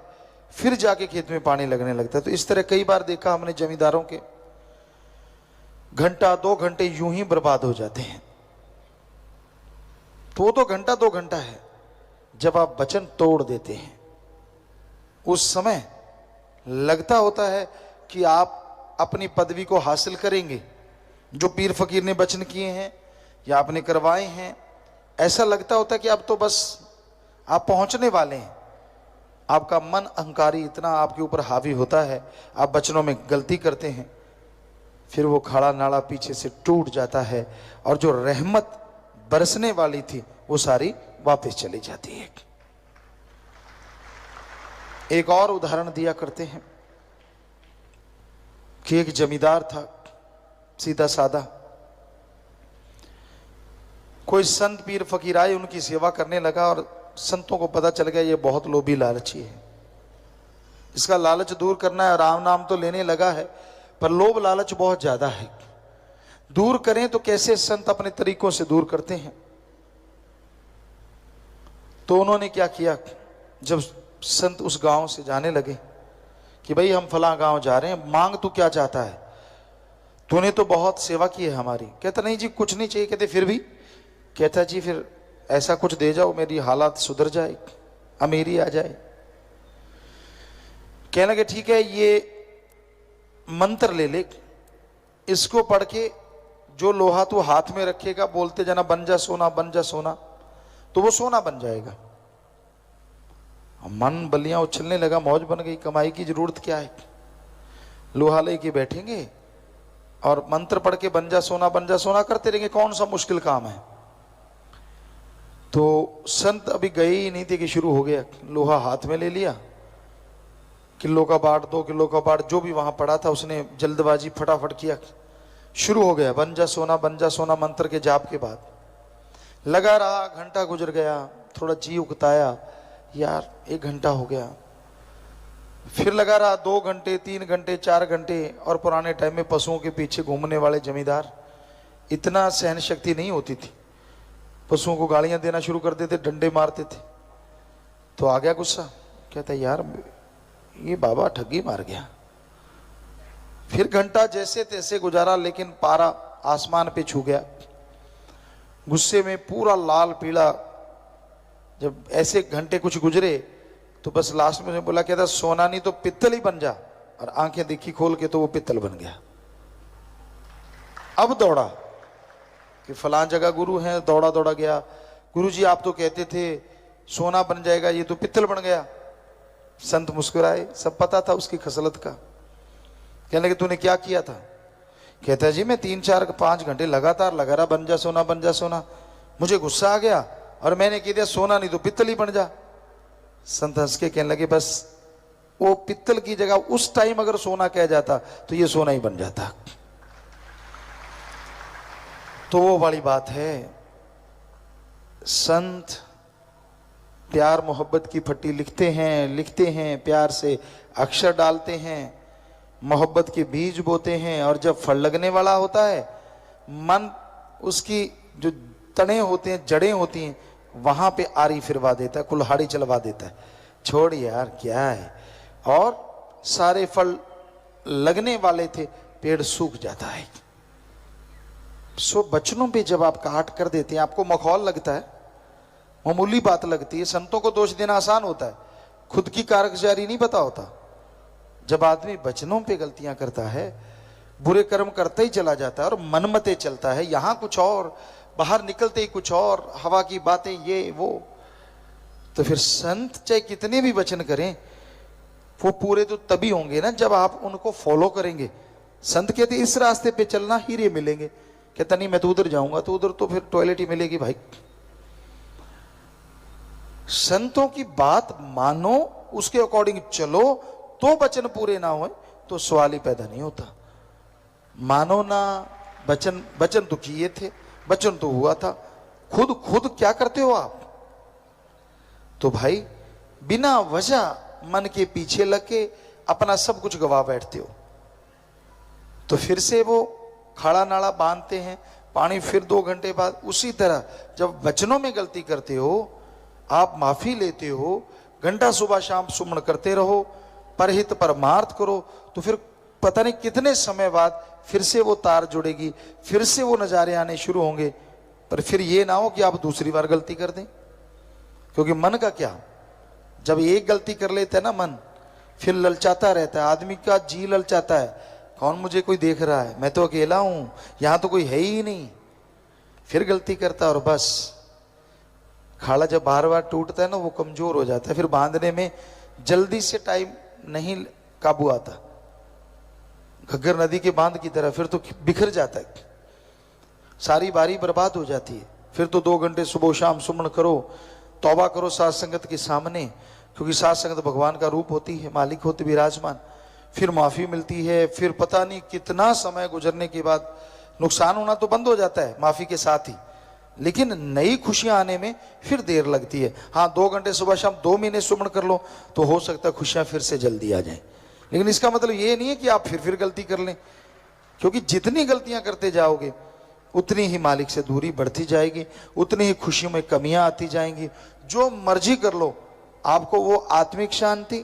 फिर जाके खेत में पानी लगने लगता है। तो इस तरह कई बार देखा हमने जमींदारों के, घंटा 2 घंटे यूं ही बर्बाद हो जाते हैं। तो वो तो घंटा 2 घंटा है। जब आप वचन तोड़ देते हैं, उस समय लगता होता है कि आप अपनी पदवी को हासिल करेंगे, जो पीर फकीर ने वचन किए हैं या आपने करवाए हैं। ऐसा लगता होता है कि अब तो बस आप पहुंचने वाले हैं। आपका मन अहंकारी इतना आपके ऊपर हावी होता है, आप वचनों में गलती करते हैं, फिर वो खाड़ा नाला पीछे से टूट जाता है और जो रहमत बरसने वाली थी वो सारी वापस चली जाती है। एक और उदाहरण दिया करते हैं कि एक जमींदार था, सीधा साधा। कोई संत पीर फकीर आए, उनकी सेवा करने लगा और संतों को पता चल गया ये बहुत लोभी लालची है, इसका लालच दूर करना है। राम नाम तो लेने लगा है पर लोभ लालच बहुत ज्यादा है, दूर करें तो कैसे? संत अपने तरीकों से दूर करते हैं। तो उन्होंने क्या किया, जब संत उस गांव से जाने लगे कि भाई हम फलां गांव जा रहे हैं, मांग तू क्या चाहता है, तूने तो बहुत सेवा की है हमारी। कहता नहीं जी कुछ नहीं चाहिए। कहते फिर भी? कहता जी फिर ऐसा कुछ दे जाओ मेरी हालात सुधर जाए, अमीरी आ जाए। कहने लगे ठीक है, ये मंत्र ले ले, इसको पढ़ के जो लोहा तू हाथ में रखेगा, बोलते जाना बन जा सोना, बन जा सोना, तो वो सोना बन जाएगा। मन बलियां उछलने लगा, मौज बन गई, कमाई की जरूरत क्या है, लोहा लेके बैठेंगे और मंत्र पढ़ के बन जा सोना करते रहेंगे, कौन सा मुश्किल काम है। तो संत अभी गए ही नहीं थे कि शुरू हो गया। लोहा हाथ में ले लिया, किलो का बाट, 2 किलो का बाट, जो भी वहां पड़ा था उसने जल्दबाजी फटाफट किया, शुरू हो गया बन जा सोना मंत्र के जाप के बाद। लगा रहा, घंटा गुजर गया, थोड़ा जी उकताया, यार 1 घंटा हो गया। फिर लगा रहा 2 घंटे, 3 घंटे, 4 घंटे। और पुराने टाइम में पशुओं के पीछे घूमने वाले जमींदार, इतना सहन शक्ति नहीं होती थी, पशुओं को गालियां देना शुरू कर देते, डंडे मारते थे। तो आ गया गुस्सा, कहता यार ये बाबा ठगी मार गया। फिर घंटा जैसे तैसे गुजारा, लेकिन पारा आसमान पे छू गया। गुस्से में पूरा लाल पीला, जब ऐसे घंटे कुछ गुजरे तो बस लास्ट में बोला, कहता सोना नहीं तो पित्तल ही बन जा। और आंखें देखी खोल के तो वो पित्तल बन गया। अब दौड़ा कि फलां जगह गुरु हैं, दौड़ा दौड़ा गया, गुरु जी आप तो कहते थे सोना बन जाएगा, ये तो पित्तल बन गया। संत मुस्कुराए, सब पता था उसकी खसलत का। कहने लगे तूने क्या किया था? कहता है जी मैं 3-4-5 घंटे लगातार लगा रहा, बन जा सोना बन जा सोना। मुझे गुस्सा आ गया और मैंने कह दिया सोना नहीं तो पित्तल ही बन जा। संत हंस के कहने लगे बस वो पित्तल की जगह उस टाइम अगर सोना कह जाता तो ये सोना ही बन जाता। तो वो वाली बात है, संत प्यार मोहब्बत की फट्टी लिखते हैं, प्यार से अक्षर डालते हैं, मोहब्बत के बीज बोते हैं, और जब फल लगने वाला होता है मन उसकी जो तने होते हैं, जड़ें होती हैं, वहां पे आरी फिरवा देता है, कुल्हाड़ी चलवा देता है, छोड़ यार क्या है, और सारे फल लगने वाले थे, पेड़ सूख जाता है। सो बचनों पे जब आप काट कर देते हैं, आपको मखौल लगता है, मामूली बात लगती है। संतों को दोष देना आसान होता है, खुद की कारगुजारी नहीं पता होता। जब आदमी वचनों पे गलतियां करता है, बुरे कर्म करता ही चला जाता है और मनमते चलता है, यहां कुछ और, बाहर निकलते ही कुछ और, हवा की बातें ये वो, तो फिर संत चाहे कितने भी वचन करें वो पूरे तो तभी होंगे ना जब आप उनको फॉलो करेंगे। संत कहते इस रास्ते पे चलना हीरे मिलेंगे, कहता नहीं मैं तो उधर जाऊंगा, तो उधर तो फिर टॉयलेट ही मिलेगी भाई। संतों की बात मानो, उसके अकॉर्डिंग चलो, तो वचन पूरे ना हो तो सवाल ही पैदा नहीं होता। मानो ना, वचन तो किए थे, वचन तो हुआ था, खुद क्या करते हो आप? तो भाई बिना वजह मन के पीछे लग के अपना सब कुछ गवा बैठते हो। तो फिर से वो खाड़ा नाड़ा बांधते हैं, पानी फिर 2 घंटे बाद। उसी तरह जब वचनों में गलती करते हो, आप माफी लेते हो, घंटा सुबह शाम सुमन करते रहो, परहित परमार्थ करो, तो फिर पता नहीं कितने समय बाद फिर से वो तार जुड़ेगी, फिर से वो नजारे आने शुरू होंगे। पर फिर ये ना हो कि आप दूसरी बार गलती कर दें, क्योंकि मन का क्या, जब एक गलती कर लेता है ना मन, फिर ललचाता रहता है, आदमी का जी ललचाता है, कौन मुझे कोई देख रहा है, मैं तो अकेला हूं, यहां तो कोई है ही नहीं। फिर गलती करता और बस खाड़ा जब बार बार टूटता है ना, वो कमजोर हो जाता है, फिर बांधने में जल्दी से टाइम नहीं काबू आता, घग्गर नदी के बांध की तरह, फिर तो बिखर जाता है, सारी बारी बर्बाद हो जाती है। फिर तो 2 घंटे सुबह शाम सुमन करो, तौबा करो साथ संगत के सामने, क्योंकि साथ संगत भगवान का रूप होती है, मालिक होते विराजमान। फिर माफी मिलती है, फिर पता नहीं कितना समय गुजरने के बाद नुकसान होना तो बंद हो जाता है माफी के साथ ही, लेकिन नई खुशियां आने में फिर देर लगती है। हाँ 2 घंटे सुबह शाम 2 महीने सुमन कर लो तो हो सकता है खुशियां फिर से जल्दी आ जाएं, लेकिन इसका मतलब ये नहीं है कि आप फिर गलती कर लें, क्योंकि जितनी गलतियां करते जाओगे उतनी ही मालिक से दूरी बढ़ती जाएगी, उतनी ही खुशियों में कमियां आती जाएंगी। जो मर्जी कर लो, आपको वो आत्मिक शांति,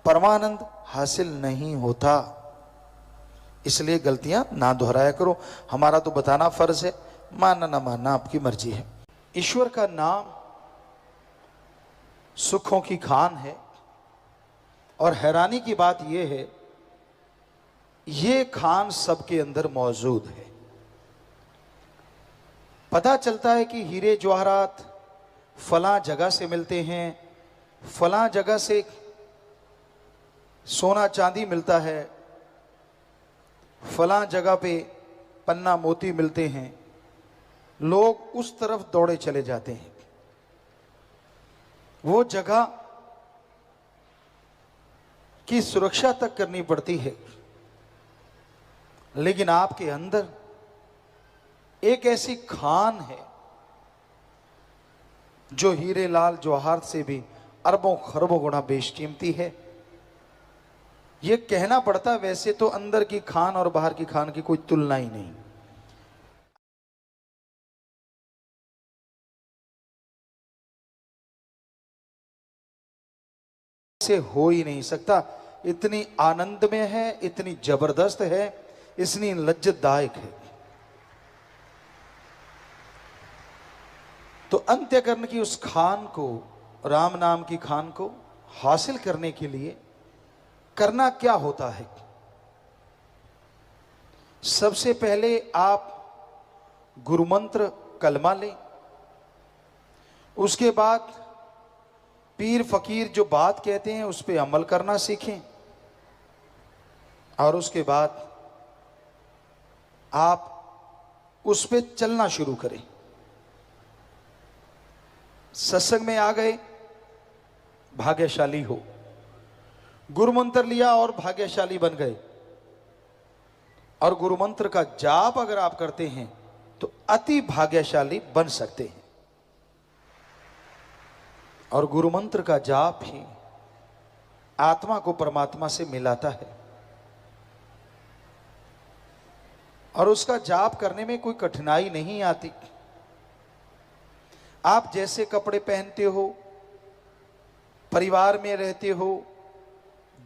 परमानंद हासिल नहीं होता। इसलिए गलतियां ना दोहराया करो। हमारा तो बताना फर्ज है, मानना ना मानना आपकी मर्जी है। ईश्वर का नाम सुखों की खान है, और हैरानी की बात यह है ये खान सबके अंदर मौजूद है। पता चलता है कि हीरे जवाहरात फलां जगह से मिलते हैं, फलां जगह से सोना चांदी मिलता है, फलां जगह पे पन्ना मोती मिलते हैं, लोग उस तरफ दौड़े चले जाते हैं। वो जगह की सुरक्षा तक करनी पड़ती है, लेकिन आपके अंदर एक ऐसी खान है जो हीरे लाल जवाहरात से भी अरबों खरबों गुना बेशकीमती है। यह कहना पड़ता, वैसे तो अंदर की खान और बाहर की खान की कोई तुलना ही नहीं। से हो ही नहीं सकता, इतनी आनंद में है, इतनी जबरदस्त है, इतनी लज्जतदायक है। तो अंत्यकरण की उस खान को, राम नाम की खान को हासिल करने के लिए करना क्या होता है? सबसे पहले आप गुरुमंत्र कलमा लें, उसके बाद पीर फकीर जो बात कहते हैं उस पर अमल करना सीखें, और उसके बाद आप उस पे चलना शुरू करें। सत्संग में आ गए, भाग्यशाली हो। गुरु मंत्र लिया और भाग्यशाली बन गए। और गुरु मंत्र का जाप अगर आप करते हैं तो अति भाग्यशाली बन सकते हैं। और गुरु मंत्र का जाप ही आत्मा को परमात्मा से मिलाता है। और उसका जाप करने में कोई कठिनाई नहीं आती। आप जैसे कपड़े पहनते हो, परिवार में रहते हो,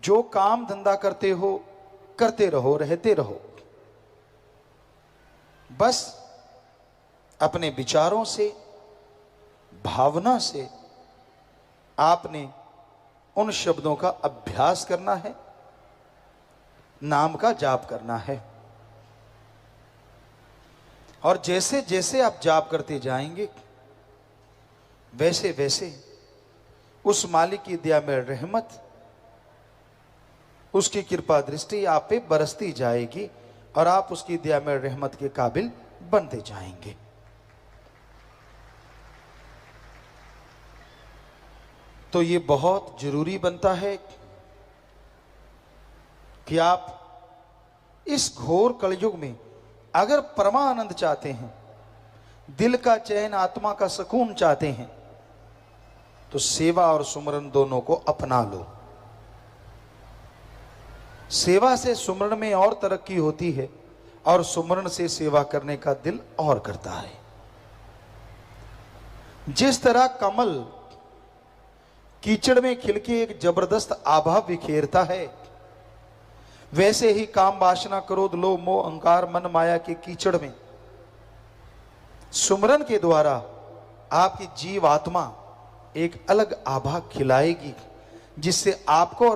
जो काम धंधा करते हो, करते रहो, रहते रहो। बस अपने विचारों से, भावना से आपने उन शब्दों का अभ्यास करना है, नाम का जाप करना है। और जैसे जैसे आप जाप करते जाएंगे, वैसे वैसे उस मालिक की दया में रहमत, उसकी कृपा दृष्टि आप पे बरसती जाएगी और आप उसकी दया में रहमत के काबिल बनते जाएंगे। तो ये बहुत जरूरी बनता है कि आप इस घोर कलयुग में अगर परमानंद चाहते हैं, दिल का चैन, आत्मा का सुकून चाहते हैं, तो सेवा और सुमरन दोनों को अपना लो। सेवा से सुमरन में और तरक्की होती है और सुमरन से सेवा करने का दिल और करता है। जिस तरह कमल कीचड़ में खिलके एक जबरदस्त आभा बिखेरता है, वैसे ही काम वासना क्रोध लोभ मोह अहंकार मन माया के कीचड़ में सुमरन के द्वारा आपकी जीव आत्मा एक अलग आभा खिलाएगी, जिससे आपको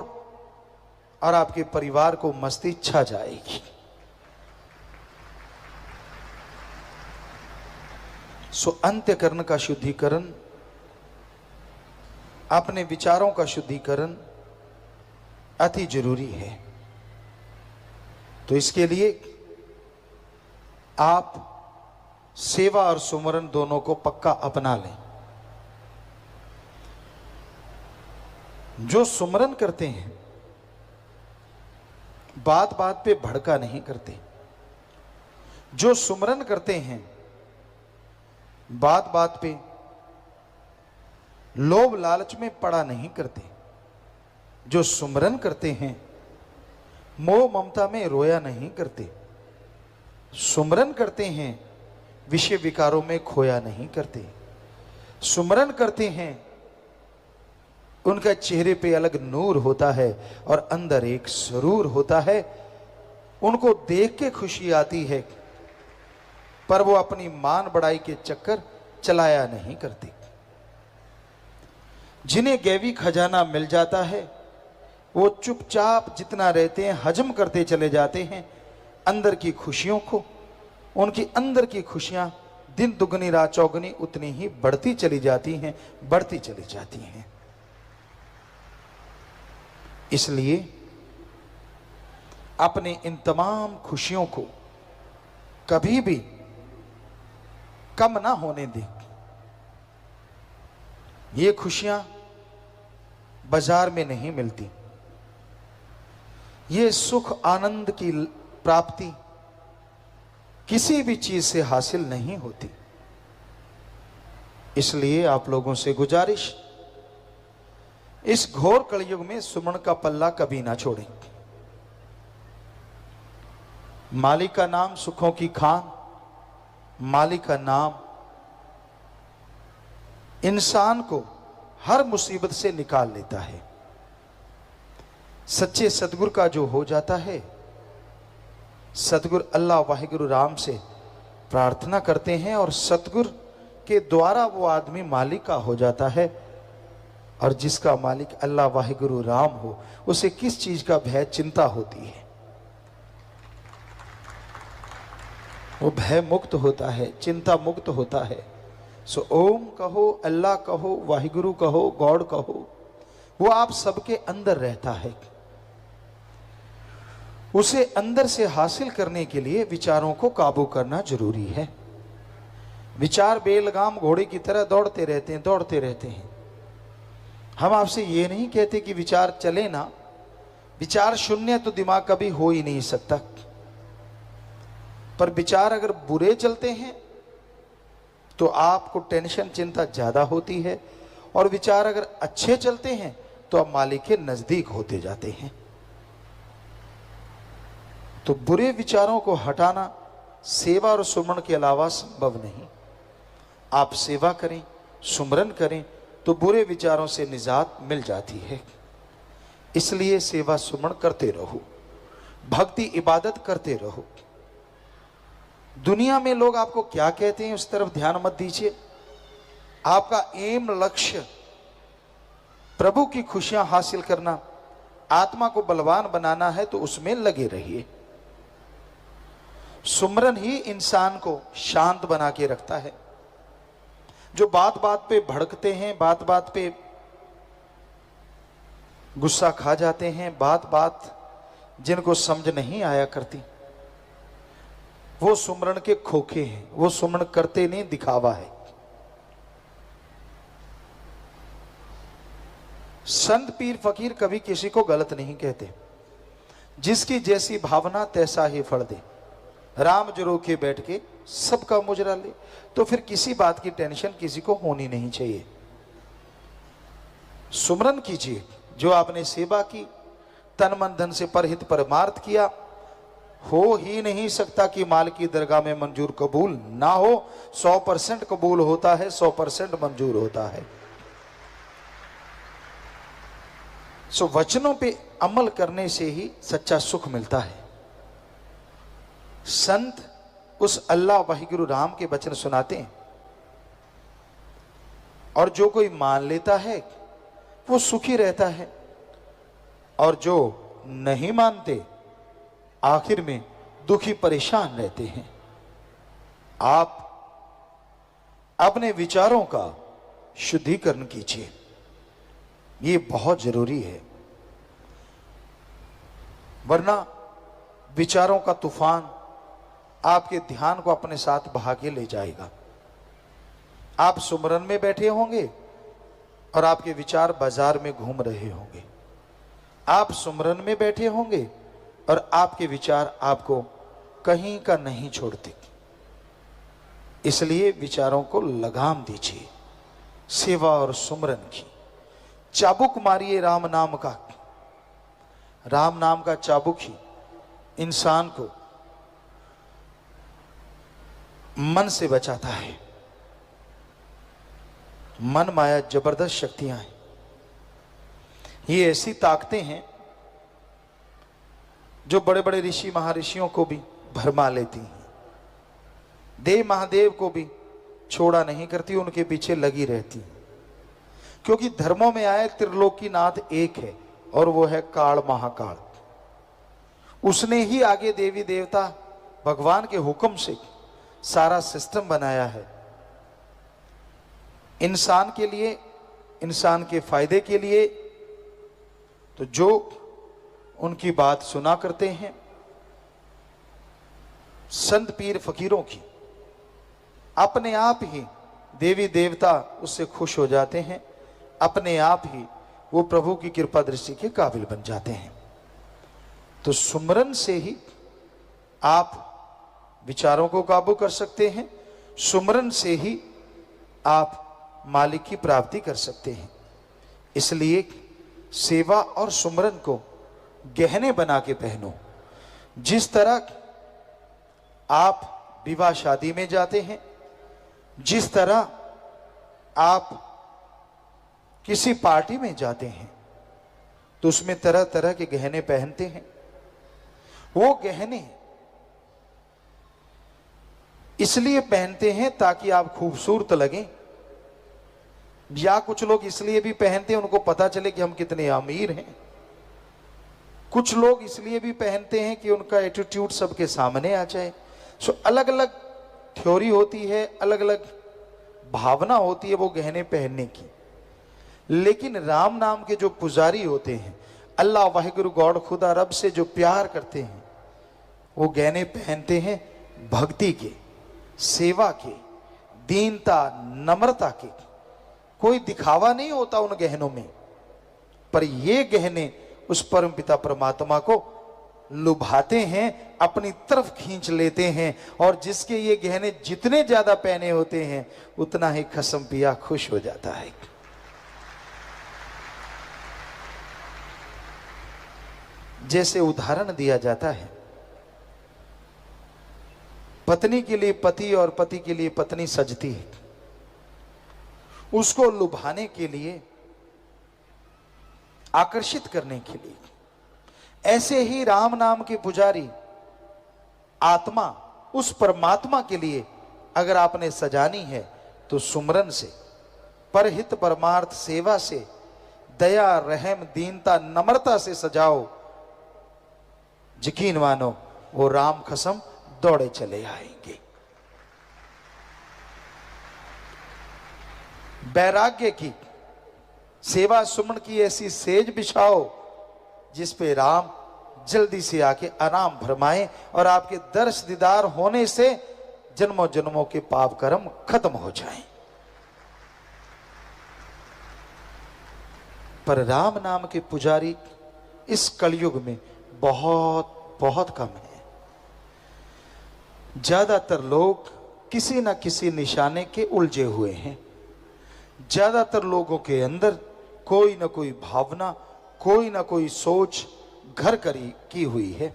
और आपके परिवार को मस्ती छा जाएगी। सो अंत्यकरण का शुद्धिकरण, अपने विचारों का शुद्धिकरण अति जरूरी है। तो इसके लिए आप सेवा और सुमरन दोनों को पक्का अपना लें। जो सुमरन करते हैं, बात बात पे भड़का नहीं करते। जो सुमरन करते हैं, बात बात पे लोभ लालच में पड़ा नहीं करते। जो सुमरन करते हैं, मोह ममता में रोया नहीं करते। सुमरन करते हैं, विषय विकारों में खोया नहीं करते। सुमरन करते हैं, उनका चेहरे पे अलग नूर होता है और अंदर एक सरूर होता है। उनको देख के खुशी आती है, पर वो अपनी मान बढ़ाई के चक्कर चलाया नहीं करते। जिन्हें गैवी खजाना मिल जाता है, वो चुपचाप जितना रहते हैं हजम करते चले जाते हैं अंदर की खुशियों को। उनकी अंदर की खुशियां दिन दुगनी रात चौगनी उतनी ही बढ़ती चली जाती हैं, बढ़ती चली जाती हैं। इसलिए अपने इन तमाम खुशियों को कभी भी कम ना होने दें। ये खुशियां बाजार में नहीं मिलती। ये सुख आनंद की प्राप्ति किसी भी चीज से हासिल नहीं होती। इसलिए आप लोगों से गुजारिश, इस घोर कलयुग में सुमन का पल्ला कभी ना छोड़ें। मालिक का नाम सुखों की खान, मालिक का नाम इंसान को हर मुसीबत से निकाल लेता है। सच्चे सतगुरु का जो हो जाता है, सतगुरु अल्लाह वाहिगुरु राम से प्रार्थना करते हैं और सतगुरु के द्वारा वो आदमी मालिक का हो जाता है। और जिसका मालिक अल्लाह वाहिगुरु राम हो, उसे किस चीज का भय चिंता होती है? वो भय मुक्त होता है, चिंता मुक्त होता है। सो ओम कहो, अल्लाह कहो, वाहिगुरु कहो, गॉड कहो, वो आप सबके अंदर रहता है। उसे अंदर से हासिल करने के लिए विचारों को काबू करना जरूरी है। विचार बेलगाम घोड़े की तरह दौड़ते रहते हैं। हम आपसे ये नहीं कहते कि विचार चले ना, विचार शून्य तो दिमाग कभी हो ही नहीं सकता। पर विचार अगर बुरे चलते हैं तो आपको टेंशन चिंता ज्यादा होती है, और विचार अगर अच्छे चलते हैं तो आप मालिक के नजदीक होते जाते हैं। तो बुरे विचारों को हटाना सेवा और सुमरण के अलावा संभव नहीं। आप सेवा करें, सुमरन करें तो बुरे विचारों से निजात मिल जाती है। इसलिए सेवा सुमरण करते रहो, भक्ति इबादत करते रहो। दुनिया में लोग आपको क्या कहते हैं उस तरफ ध्यान मत दीजिए। आपका एम, लक्ष्य प्रभु की खुशियां हासिल करना, आत्मा को बलवान बनाना है तो उसमें लगे रहिए। सुमरन ही इंसान को शांत बना के रखता है। जो बात बात पे भड़कते हैं, बात बात पे गुस्सा खा जाते हैं, बात बात जिनको समझ नहीं आया करती, वो सुमरन के खोखे हैं। वो सुमरन करते नहीं, दिखावा है। संत पीर फकीर कभी किसी को गलत नहीं कहते। जिसकी जैसी भावना तैसा ही फल दे। राम जो रोके बैठ के सबका मुजरा ले, तो फिर किसी बात की टेंशन किसी को होनी नहीं चाहिए। सुमरन कीजिए। जो आपने सेवा की, तन मन धन से परहित परमार्थ किया, हो ही नहीं सकता कि माल की दरगाह में मंजूर कबूल ना हो। 100% कबूल होता है, 100% मंजूर होता है। सो वचनों पे अमल करने से ही सच्चा सुख मिलता है। संत उस अल्लाह वाहिगुरु राम के वचन सुनाते हैं, और जो कोई मान लेता है वो सुखी रहता है, और जो नहीं मानते आखिर में दुखी परेशान रहते हैं। आप अपने विचारों का शुद्धिकरण कीजिए, ये बहुत जरूरी है। वरना विचारों का तूफान आपके ध्यान को अपने साथ बहा के ले जाएगा। आप सुमरन में बैठे होंगे और आपके विचार बाजार में घूम रहे होंगे। आप सुमरन में बैठे होंगे और आपके विचार आपको कहीं का नहीं छोड़ते। इसलिए विचारों को लगाम दीजिए, सेवा और सुमरन की। चाबुक मारिए राम नाम का। राम नाम का चाबुक ही इंसान को मन से बचाता है। मन माया जबरदस्त शक्तियां हैं। ये ऐसी ताकतें हैं जो बड़े बड़े ऋषि महर्षियों को भी भरमा लेती हैं। देव महादेव को भी छोड़ा नहीं करती, उनके पीछे लगी रहती। क्योंकि धर्मों में आए त्रिलोकीनाथ एक है, और वो है काल महाकाल। उसने ही आगे देवी देवता भगवान के हुक्म से सारा सिस्टम बनाया है, इंसान के लिए, इंसान के फायदे के लिए। तो जो उनकी बात सुना करते हैं, संत पीर फकीरों की, अपने आप ही देवी देवता उससे खुश हो जाते हैं। अपने आप ही वो प्रभु की कृपा दृष्टि के काबिल बन जाते हैं। तो सुमरन से ही आप विचारों को काबू कर सकते हैं। सुमरन से ही आप मालिक की प्राप्ति कर सकते हैं। इसलिए सेवा और सुमरन को गहने बना के पहनो। जिस तरह आप विवाह शादी में जाते हैं, जिस तरह आप किसी पार्टी में जाते हैं, तो उसमें तरह तरह के गहने पहनते हैं। वो गहने इसलिए पहनते हैं ताकि आप खूबसूरत लगें, या कुछ लोग इसलिए भी पहनते हैं उनको पता चले कि हम कितने अमीर हैं। कुछ लोग इसलिए भी पहनते हैं कि उनका एटीट्यूड सबके सामने आ जाए। सो अलग अलग थ्योरी होती है, अलग अलग भावना होती है वो गहने पहनने की। लेकिन राम नाम के जो पुजारी होते हैं, अल्लाह वाहिगुरु गॉड खुदा रब से जो प्यार करते हैं वो गहने पहनते हैं भक्ति के, सेवा के, दीनता, नम्रता के। कोई दिखावा नहीं होता उन गहनों में, पर ये गहने उस परम पिता परमात्मा को लुभाते हैं, अपनी तरफ खींच लेते हैं। और जिसके ये गहने जितने ज्यादा पहने होते हैं उतना ही खसम पिया खुश हो जाता है। जैसे उदाहरण दिया जाता है, पत्नी के लिए पति और पति के लिए पत्नी सजती है, उसको लुभाने के लिए, आकर्षित करने के लिए। ऐसे ही राम नाम के पुजारी आत्मा उस परमात्मा के लिए अगर आपने सजानी है तो सुमरन से, परहित परमार्थ सेवा से, दया, रहम, दीनता, नम्रता से सजाओ। यकीन मानो वो राम कसम दौड़े चले आएंगे। वैराग्य की सेवा सुमन की ऐसी सेज बिछाओ जिस पे राम जल्दी से आके आराम फरमाए और आपके दर्श दीदार होने से जन्मों जन्मों के पाप कर्म खत्म हो जाएं। पर राम नाम के पुजारी इस कलयुग में बहुत बहुत कम है। ज्यादातर लोग किसी न किसी निशाने के उलझे हुए हैं। ज्यादातर लोगों के अंदर कोई ना कोई भावना, कोई ना कोई सोच घर की हुई है।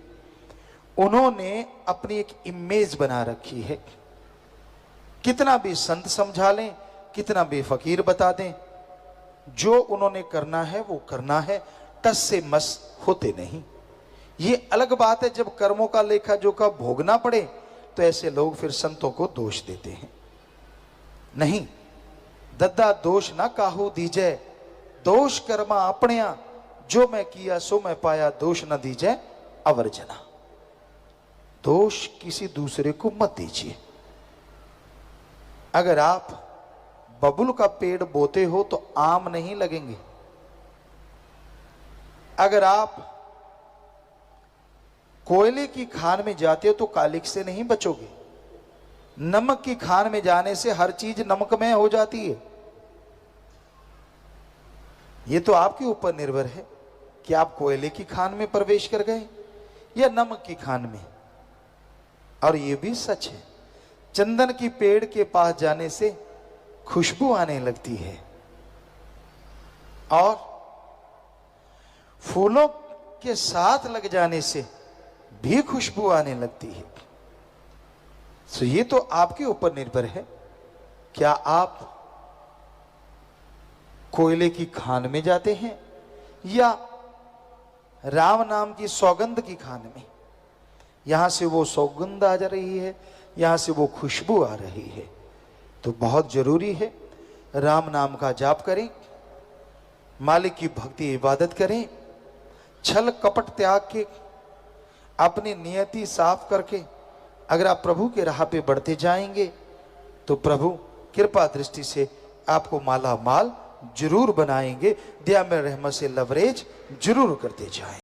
उन्होंने अपनी एक इमेज बना रखी है। कितना भी संत समझा लें, कितना भी फकीर बता दें, जो उन्होंने करना है वो करना है, टस से मस होते नहीं। ये अलग बात है जब कर्मों का लेखा जोखा भोगना पड़े तो ऐसे लोग फिर संतों को दोष देते हैं। नहीं, दद्दा दोष ना काहू दीजे, दोष कर्मा अपनिया, जो मैं किया सो मैं पाया, दोष न दीजे अवर्जना। दोष किसी दूसरे को मत दीजिए। अगर आप बबुल का पेड़ बोते हो तो आम नहीं लगेंगे। अगर आप कोयले की खान में जाते हो तो कालिक से नहीं बचोगे। नमक की खान में जाने से हर चीज नमकमय हो जाती है। ये तो आपके ऊपर निर्भर है कि आप कोयले की खान में प्रवेश कर गए या नमक की खान में। और ये भी सच है, चंदन की पेड़ के पास जाने से खुशबू आने लगती है और फूलों के साथ लग जाने से भी खुशबू आने लगती है। तो ये तो आपके ऊपर निर्भर है, क्या आप कोयले की खान में जाते हैं या राम नाम की सौगंध की खान में। यहां से वो सौगंध आ जा रही है, यहां से वो खुशबू आ रही है। तो बहुत जरूरी है राम नाम का जाप करें, मालिक की भक्ति इबादत करें, छल कपट त्याग के अपनी नियति साफ करके अगर आप प्रभु के राह पे बढ़ते जाएंगे तो प्रभु कृपा दृष्टि से आपको माला माल जरूर बनाएंगे, दया में रहमत से लवरेज जरूर करते जाएं।